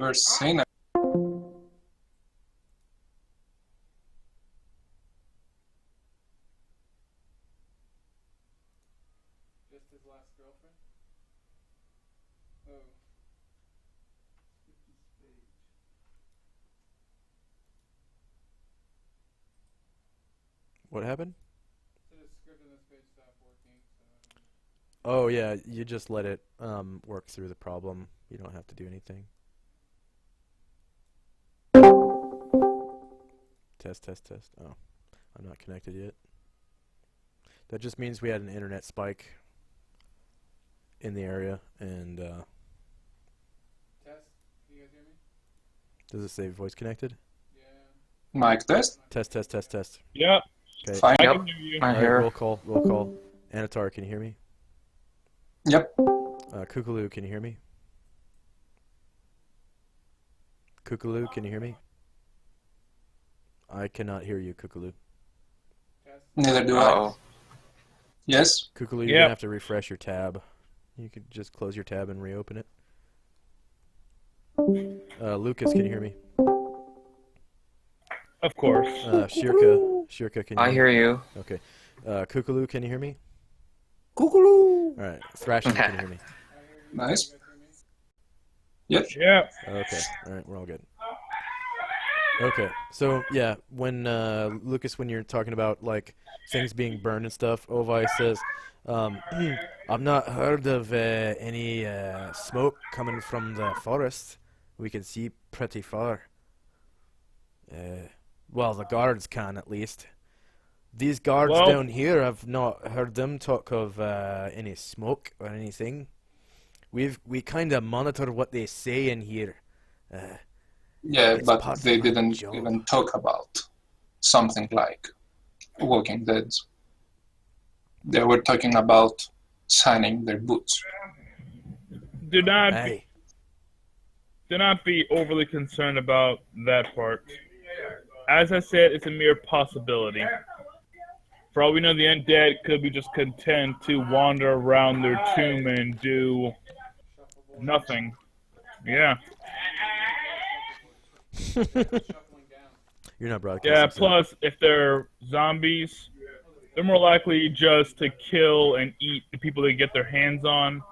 We're saying Just his last girlfriend? Oh. What happened? So the script on this page stopped working, so... Oh yeah, you just let it work through the problem. You don't have to do anything. Test, test, test. Oh, I'm not connected yet. That just means we had an internet spike in the area, and Test? Can you guys hear me? does it say voice connected? Yeah. mic test. Test, test, test, test. Yep. Okay. Fine. I Yep, can hear you. I'm Alright, here. roll call, roll call. Anatar, can you hear me? Yep. Kookaloo, can you hear me? Kookaloo, can you hear me? I cannot hear you, Kookaloo. Test? Neither do I. Uh-oh. Yes. Kookaloo, you're Yep. gonna have to refresh your tab. You could just close your tab and reopen it. Lucas, can you hear me? Of course. Shirka, can you I hear me? hear you. Okay. Kookaloo, can you hear me? Kookaloo! Alright. Thrashing, can you hear me? Nice. You guys hear me? Yep. Yeah. Okay. Alright, we're all good. Okay. So, yeah, when, Lucas, when you're talking about, like, things being burned and stuff, Ovi says, I've not heard of any smoke coming from the forest. We can see pretty far. Well, the guards can, at least. These guards Well- down here, I've not heard them talk of any smoke or anything. We kind of monitor what they say in here. Yeah, It's but part they of my didn't job. even talk about something like Walking Dead. They were talking about signing their boots. Do not be, Hey, do not be overly concerned about that part. As I said, it's a mere possibility. For all we know, the undead could be just content to wander around their tomb and do nothing. Yeah. Shuffling down. you're not broadcasting. Yeah, so- plus, if they're zombies, they're more likely just to kill and eat the people they get their hands on,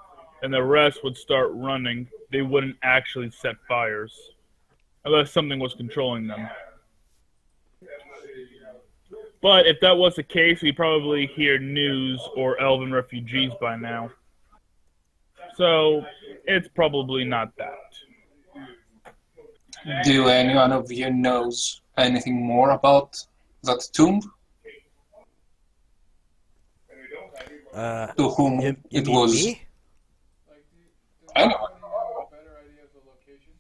and the rest would start running. They wouldn't actually set fires. Unless something was controlling them. But if that was the case, we'd probably hear news or elven refugees by now. So, it's probably not that. Do anyone of you knows anything more about that tomb? To whom you it mean was? me? Like, does Anyone? anybody have a better idea of the location?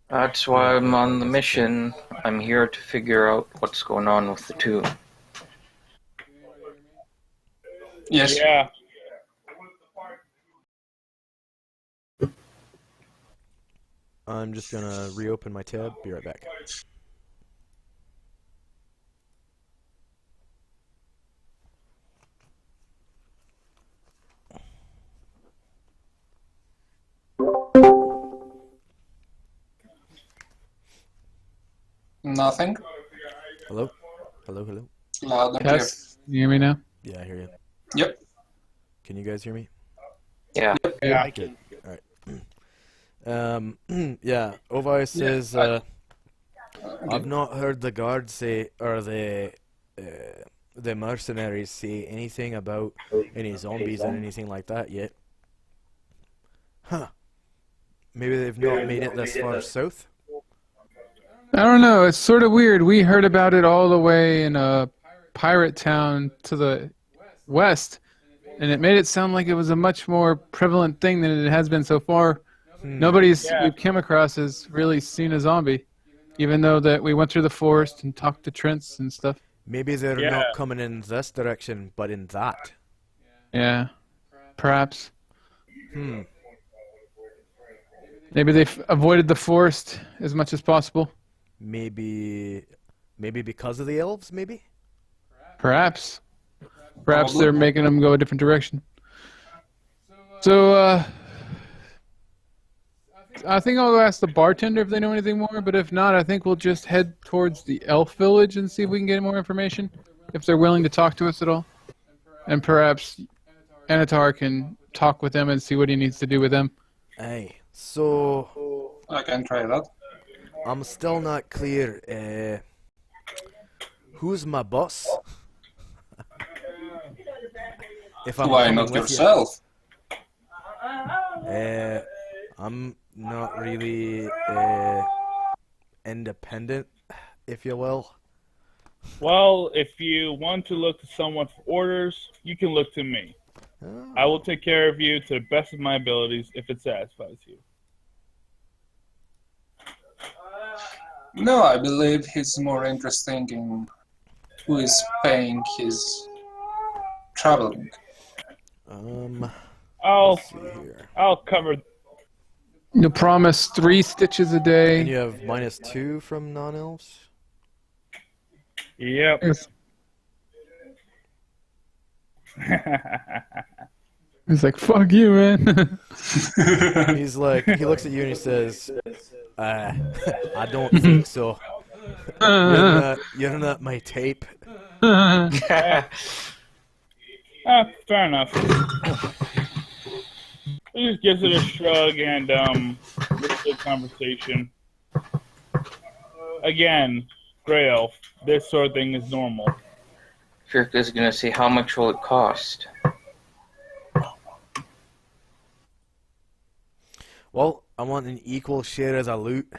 That's why I'm on the mission. I'm here to figure out what's going on with the tomb. Can anybody hear me? Yes. Yeah. I'm just gonna reopen my tab. Be right back. Nothing. Hello? Hello, hello? Loud and clear. Yes. You hear me now? Yeah, I hear you. Yep. Can you guys hear me? Yeah. Yeah. Good. Alright. Yeah, Ovi says, I've not heard the guards say, or the mercenaries say anything about any zombies or anything like that yet. Huh. Maybe they've not made it this far south? I don't know. It's sort of weird. We heard about it all the way in a pirate town to the west, and it made it sound like it was a much more prevalent thing than it has been so far. Nobody's Yeah. we've come across has really seen a zombie, even though that we went through the forest and talked to Trents and stuff. Maybe they're Yeah. not coming in this direction, but in that. Yeah, perhaps. Hmm. Maybe they've avoided the forest as much as possible. Maybe because of the elves, maybe? Perhaps. Perhaps they're making them go a different direction. So, I think I'll ask the bartender if they know anything more, but if not, I think we'll just head towards the elf village and see if we can get more information, if they're willing to talk to us at all. And perhaps Anatar can talk with them and see what he needs to do with them. Aye. So I can try that. I'm still not clear. Who's my boss? If I'm Why coming not with you. yourself? I'm not really independent, if you will. Well, if you want to look to someone for orders, you can look to me. Oh. I will take care of you to the best of my abilities if it satisfies you. No, I believe he's more interesting in who is paying his traveling. Let's see here. I'll cover. You promise 3 stitches a And day. you have -2 from non-elves? Yep. He's like, fuck you, man. He's like, he looks at you and he says, I don't think so. You're not my type. Fair enough. He just gives it a shrug and looks at the conversation. Again, Grey Elf, this sort of thing is normal. Shirka's gonna say, how much will it cost? Well, I want an equal share as a loot.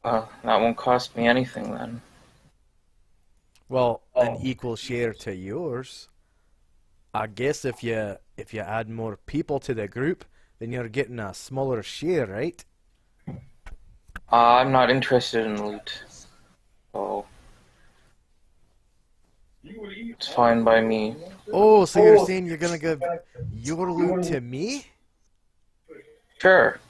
That won't cost me anything then. Well, an equal share to yours. I guess if you add more people to the group, then you're getting a smaller share, right? I'm not interested in loot. So it's fine by me. Oh, so you're saying you're gonna give your loot to me? Sure.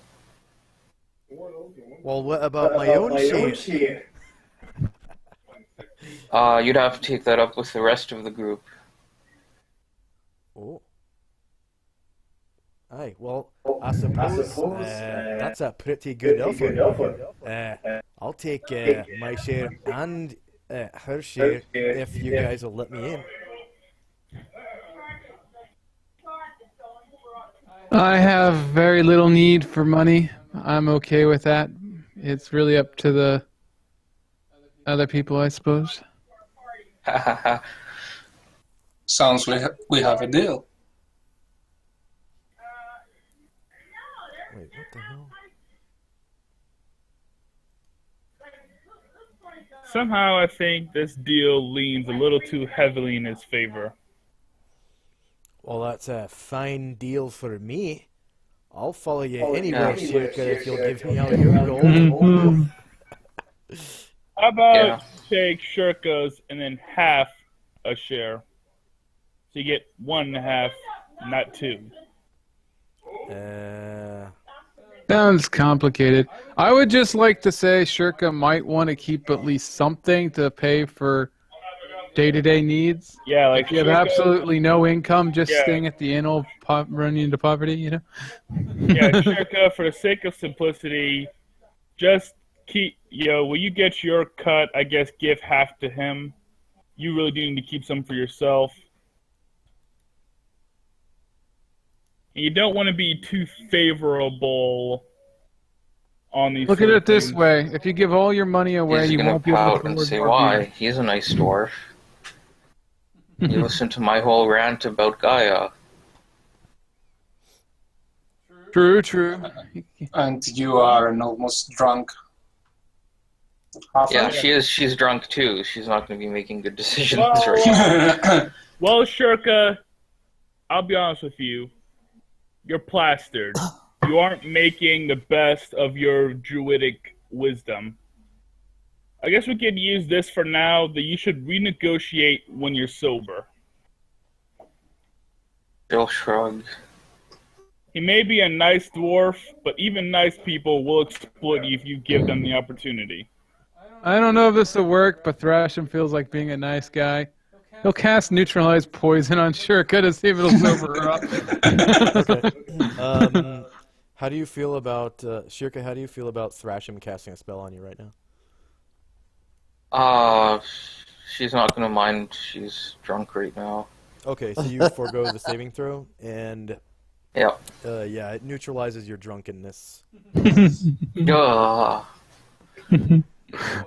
Well, what about my own share? You'd have to take that up with the rest of the group. Oh. Aye, well, I suppose that's a pretty good offer. I'll take my share and her share if you guys will let me in. I have very little need for money. I'm okay with that. It's really up to the other people, I suppose. Sounds like we have a deal. Wait, what the hell? Somehow I think this deal leans a little too heavily in his favor. Well, that's a fine deal for me. I'll follow you anywhere, Shirka, if you'll give me all your gold. How about Yeah. take Shirka's and then half a share? So you get 1.5, not 2. Sounds complicated. I would just like to say Shirka might want to keep at least something to pay for day-to-day needs. Yeah, like If you have Shirka, absolutely no income, just Yeah. staying at the inn will run you into poverty, you know? yeah, Shirka, for the sake of simplicity, just keep, when you get your cut, I guess give half to him. You really do need to keep some for yourself. And you don't want to be too favorable on these. Look at sort it of this things. way. If you give all your money away, He's you gonna won't be able to pout and afford say, more why? beer. He's a nice dwarf. You listen to my whole rant about Gaia. True. And you are an almost drunk half Yeah, she's drunk too. She's not going to be making good decisions Well- right now. Well, Shirka, I'll be honest with you. You're plastered. You aren't making the best of your druidic wisdom. I guess we could use this for now, that you should renegotiate when you're sober. She'll shrug. He may be a nice dwarf, but even nice people will exploit you if you give them the opportunity. I don't know if this will work, but Thrasham feels like being a nice guy. He'll cast neutralize poison on Shirka to see if it'll sober her up. How do you feel about Shirka? How do you feel about Thrashim casting a spell on you right now? She's not gonna mind. She's drunk right now. Okay, so you forego the saving throw, and Yep. yeah, it neutralizes your drunkenness. Ugh.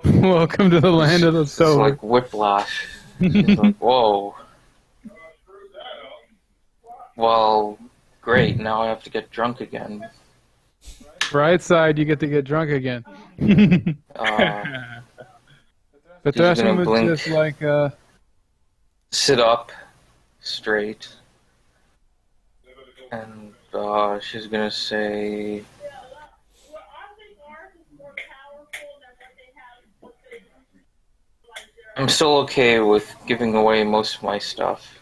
Welcome to the land of the It's sober. like whiplash. She's like, whoa. Well, great. Now I have to get drunk again. Bright side, you get to get drunk again. But She's gonna Thrashing was blink. just like, Sit up straight. And she's gonna say, I'm still okay with giving away most of my stuff.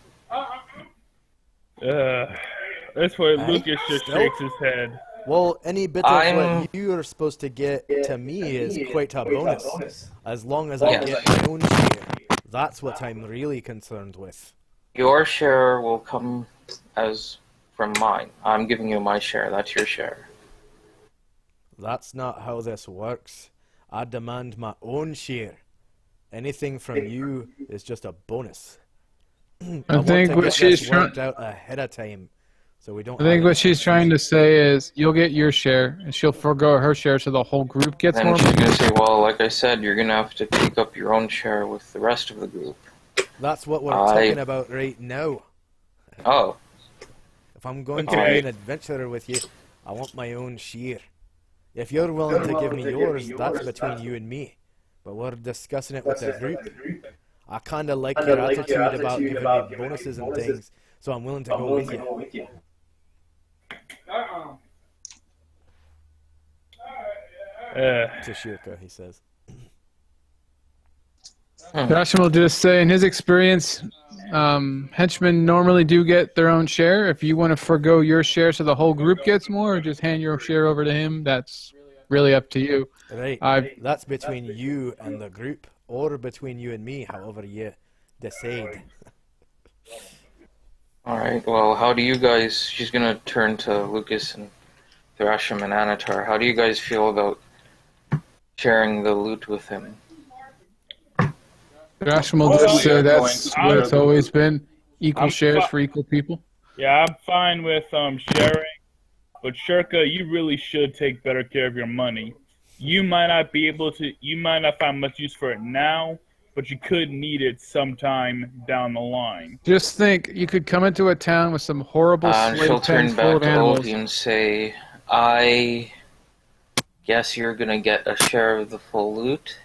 That's why Lucas just Still? shakes his head. Well, any bit of I'm- what you are supposed to get to me is quite a bonus. As long as I Yes. get my own share. That's what I'm really concerned with. Your share will come as from mine. I'm giving you my share. That's your share. That's not how this works. I demand my own share. Anything from you is just a bonus. I want think to what get she's this trying. worked out ahead of time, so we don't. I think have what she's trying to say is you'll get your share, and she'll forego her share, so the whole group gets Then more. she's gonna say, well, like I said, you're gonna have to take up your own share with the rest of the group. That's what we're I- talking about right now. Oh, If I'm going to Okay. be an adventurer with you, I want my own share. If you're willing to give me yours, that's between you and me. But we're discussing it with the group. I kind of like your attitude about giving me bonuses and things, so I'm willing to go with you. To Shirka, he says. Thrashing will just say, in his experience, henchmen normally do get their own share. If you want to forego your share so the whole group gets more, or just hand your share over to him, that's really up to you. Right, I've- that's between you and the group, or between you and me, however you decide. alright. Well, how do you guys... She's gonna turn to Lucas and Thrashim and Anatar. How do you guys feel about sharing the loot with him? Thrashing will just say that's going what to- it's always been. Equal I'm shares fi- for equal people. Yeah, I'm fine with sharing, but Shirka, you really should take better care of your money. You might not be able to. You might not find much use for it now, but you could need it sometime down the line. Just think, you could come into a town with some horrible And she'll slave pens turn full back of to animals. Ovi and say, I guess you're gonna get a share of the full loot,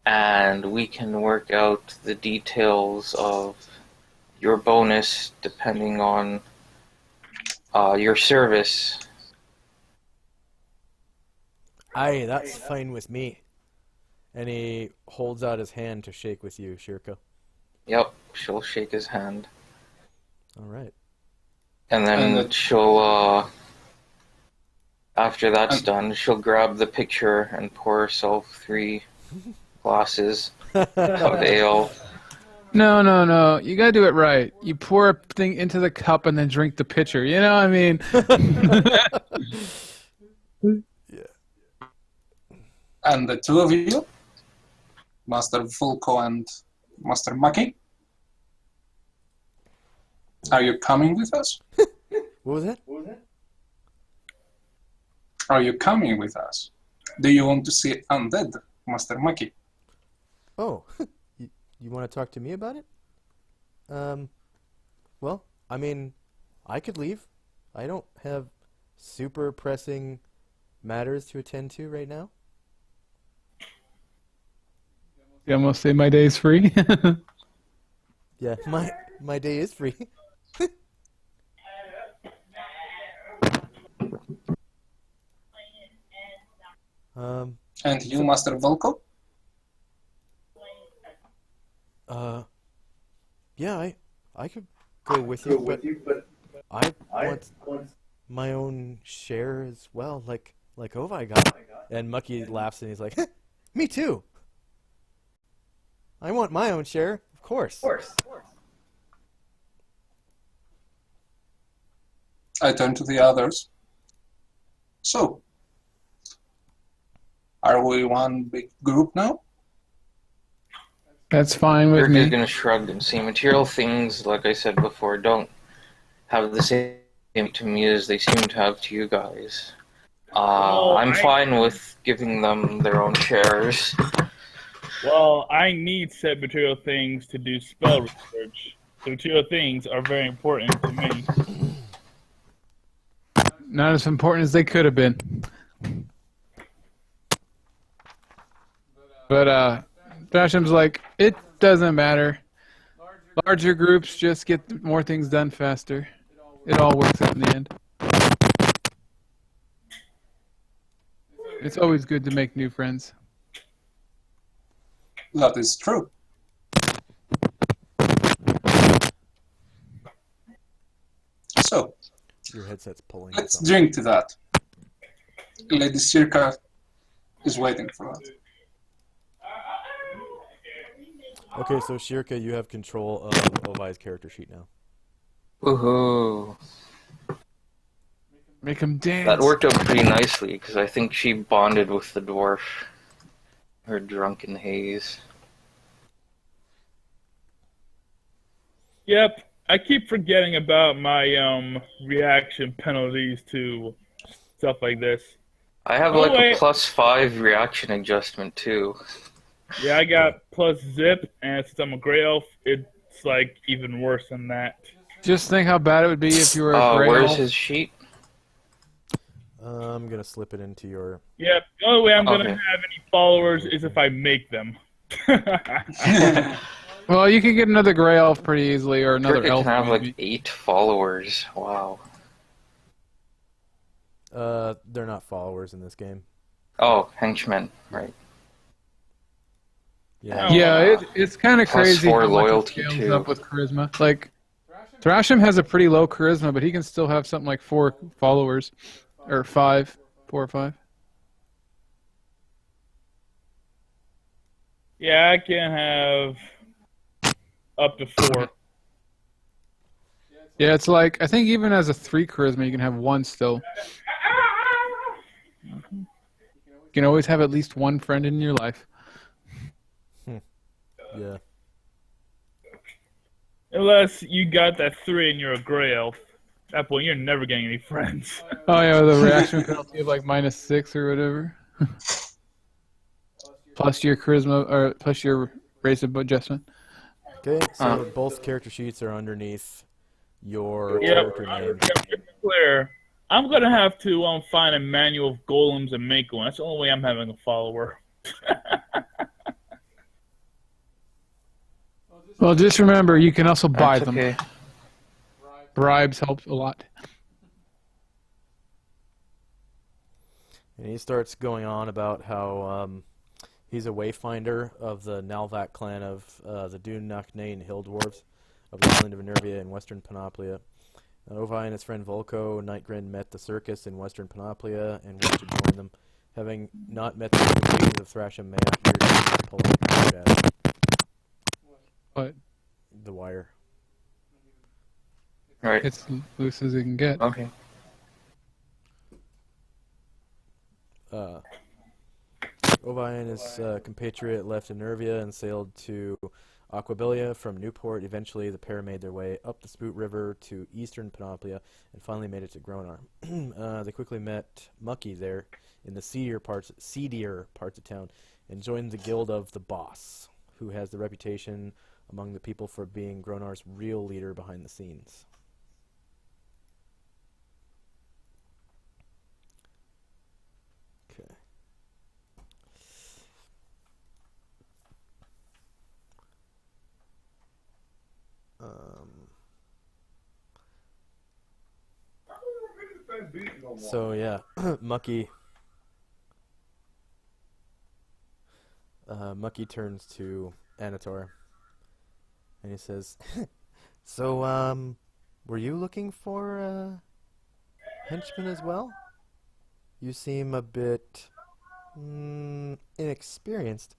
and we can work out the details of your bonus depending on your service. Aye, that's fine with me. And he holds out his hand to shake with you, Shirka. Yep, she'll shake his hand. Alright. And then And the- she'll, after that's And- done, she'll grab the pitcher and pour herself 3 glasses of ale. No. You gotta do it right. You pour a thing into the cup and then drink the pitcher. You know what I mean? And the two of you, Master Vulko and Master Maki, are you coming with us? What was that? Are you coming with us? Do you want to see undead, Master Maki? Oh, you want to talk to me about it? Well, I mean, I could leave. I don't have super pressing matters to attend to right now. You almost say my day's free. Yeah, my day is free. And you, Master Vulko? Yeah, I could go with you, but I want my own share as well, like Ovi got. And Mucky laughs and he's like, "Me too. I want my own share, of course." I turn to the others. So, are we one big group now? That's fine with You're me. gonna shrug and say material things, like I said before, don't have the same to me as they seem to have to you guys. I'm fine with giving them their own shares. Well, I need said material things to do spell research. The material things are very important to me. Not as important as they could have been. But Thrasham's like, it doesn't matter. Larger groups just get more things done faster. It all works out in the end. It's always good to make new friends. That is true. So, Your headset's pulling. let's something. drink to that. Lady Circa is waiting for us. Okay, so Shirka, you have control of Ovai's character sheet now. Woohoo! Make them dance. That worked out pretty nicely because I think she bonded with the dwarf. Her drunken haze. Yep, I keep forgetting about my reaction penalties to stuff like this. I have Oh, like wait. a +5 reaction adjustment too. Yeah, I got plus zip, and since I'm a gray elf, it's like even worse than that. Just think how bad it would be if you were a gray Where's elf. his sheet? I'm gonna slip it into your. Yep, the only way I'm gonna Okay. have any followers is if I make them. Well, you can get another gray elf pretty easily, or another Kirka elf can have maybe. like 8 followers. Wow. They're not followers in this game. Oh, henchmen, right. Yeah. Oh. Yeah, it's kind of Plus crazy 4 how much it loyalty, scales too. up with charisma. Like, Thrasham has a pretty low charisma, but he can still have something like 4 followers, or 5, 4 or 5. Yeah, I can have up to 4. Yeah, it's like I think even as a 3 charisma, you can have 1 still. You can always have at least 1 friend in your life. Yeah. Unless you got that 3 and you're a gray elf. At that point, you're never getting any friends. Oh yeah, the reaction penalty of like -6 or whatever. Plus your charisma, or plus your race adjustment. Okay, so both character sheets are underneath your Yep. character name. Just to be clear, I'm gonna have to find a manual of golems and make one. That's the only way I'm having a follower. Well, just remember, you can also buy That's them. okay. Bribes help a lot. And he starts going on about how he's a wayfinder of the Nalvac clan of the Dune Nachne Hill Dwarves of the island of Enervia in western Panoplia. Ovai and his friend Volko Nightgrin met the circus in western Panoplia and wished to join them. Having not met the expectations of Thrasham Mayak, you're pulling at But the wire. Right. it's loose as it can get. Okay. Ovai and his compatriot left Enervia and sailed to Aquabilia from Newport. Eventually, the pair made their way up the Spoot River to eastern Panoplia and finally made it to Gronar. They quickly met Mucky there in the seedier parts of town and joined the Guild of the Boss, who has the reputation among the people for being Gronar's real leader behind the scenes. Okay. So yeah, Mucky turns to Anator and he says, "So were you looking for henchmen as well? You seem a bit inexperienced.